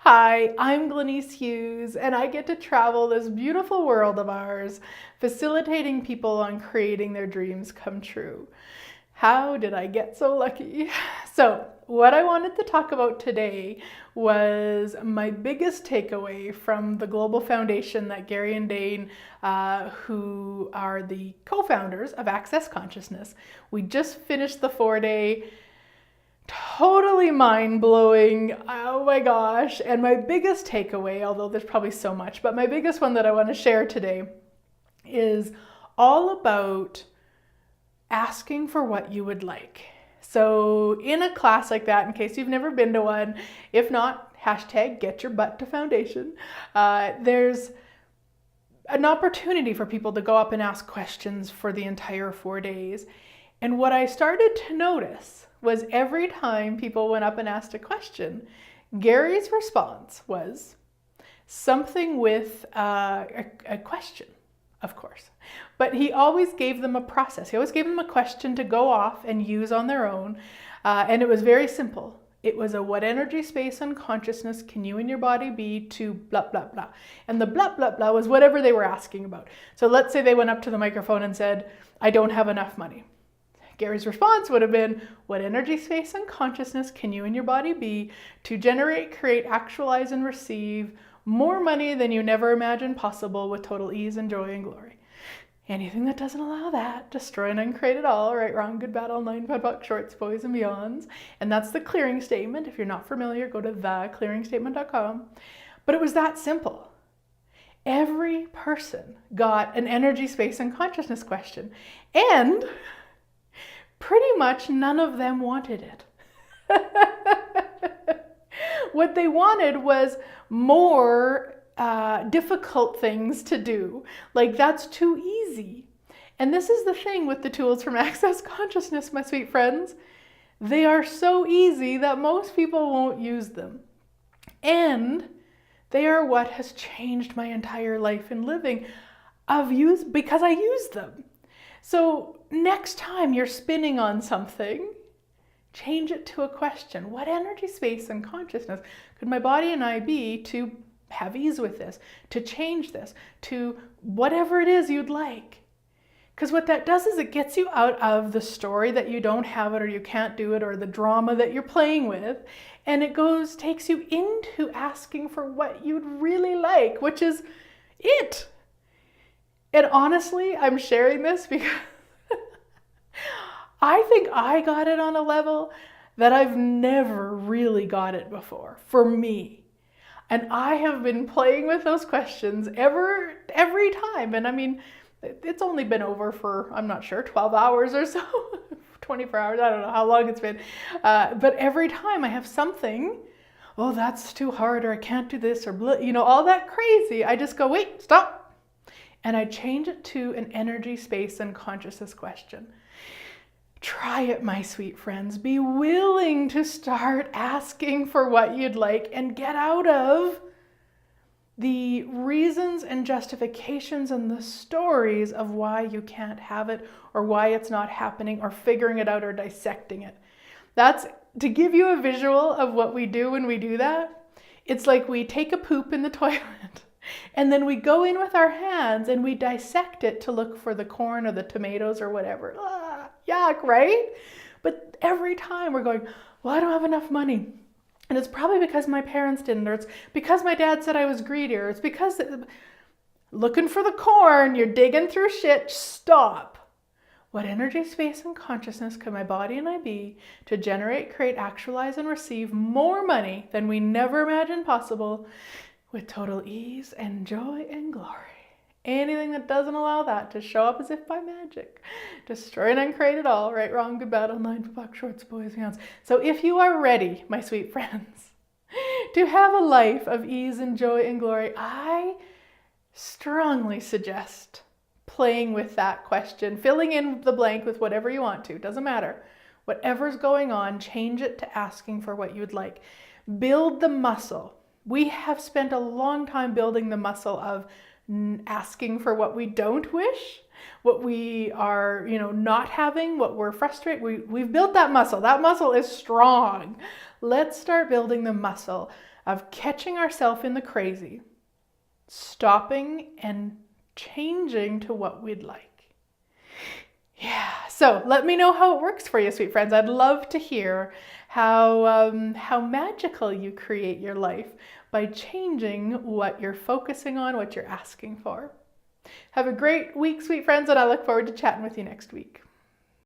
Hi, I'm Glenyce Hughes, and I get to travel this beautiful world of ours, facilitating people on creating their dreams come true. How did I get so lucky? So, what I wanted to talk about today was my biggest takeaway from the global foundation that Gary and Dane, who are the co-founders of Access Consciousness, we just finished the 4-day. Totally mind-blowing. Oh my gosh. And my biggest takeaway, although there's probably so much, but my biggest one that I want to share today is all about asking for what you would like. So in a class like that, in case you've never been to one, if not, hashtag get your butt to foundation. There's an opportunity for people to go up and ask questions for the entire 4 days. And what I started to notice was every time people went up and asked a question, Gary's response was something with a question, of course. But he always gave them a process. He always gave them a question to go off and use on their own. And it was very simple. It was a what energy, space, and consciousness can you and your body be to blah, blah, blah. And the blah, blah, blah was whatever they were asking about. So let's say they went up to the microphone and said, I don't have enough money. Gary's response would have been, what energy, space, and consciousness can you and your body be to generate, create, actualize, and receive more money than you never imagined possible with total ease and joy and glory? Anything that doesn't allow that, destroy and uncreate it all, right, wrong, good, bad, all nine, bad, buck, shorts, boys, and beyonds. And that's the clearing statement. If you're not familiar, go to theclearingstatement.com. But it was that simple. Every person got an energy, space, and consciousness question. And pretty much none of them wanted it. What they wanted was more difficult things to do. Like, that's too easy. And this is the thing with the tools from Access Consciousness, my sweet friends. They are so easy that most people won't use them. And they are what has changed my entire life in living because I use them. So next time you're spinning on something, change it to a question. What energy, space, and consciousness could my body and I be to have ease with this, to change this, to whatever it is you'd like? Because what that does is it gets you out of the story that you don't have it or you can't do it or the drama that you're playing with. And it takes you into asking for what you'd really like, which is it. And honestly, I'm sharing this because I think I got it on a level that I've never really got it before, for me. And I have been playing with those questions every time. And I mean, it's only been over for, I'm not sure, 12 hours or so, 24 hours, I don't know how long it's been. But every time I have something, oh, that's too hard, or I can't do this, or blah, all that crazy, I just go, wait, stop. And I change it to an energy, space, and consciousness question. Try it, my sweet friends. Be willing to start asking for what you'd like and get out of the reasons and justifications and the stories of why you can't have it or why it's not happening or figuring it out or dissecting it. That's to give you a visual of what we do when we do that. It's like we take a poop in the toilet. And then we go in with our hands and we dissect it to look for the corn or the tomatoes or whatever. Yuck, right? But every time we're going, well, I don't have enough money. And it's probably because my parents didn't, or it's because my dad said I was greedy, or it's because looking for the corn, you're digging through shit. Stop. What energy, space, and consciousness could my body and I be to generate, create, actualize, and receive more money than we never imagined possible with total ease and joy and glory? Anything that doesn't allow that to show up as if by magic, destroy and uncreate it all, right, wrong, good, bad, all nine, buck, shorts, boys, and beyonds. So if you are ready, my sweet friends, to have a life of ease and joy and glory, I strongly suggest playing with that question, filling in the blank with whatever you want to, doesn't matter. Whatever's going on, change it to asking for what you'd like. Build the muscle. We have spent a long time building the muscle of asking for what we don't wish, what we are, not having, what we're frustrated. We've built that muscle. That muscle is strong. Let's start building the muscle of catching ourselves in the crazy, stopping and changing to what we'd like. Yeah, so let me know how it works for you, sweet friends. I'd love to hear how magical you create your life by changing what you're focusing on, what you're asking for. Have a great week, sweet friends, and I look forward to chatting with you next week.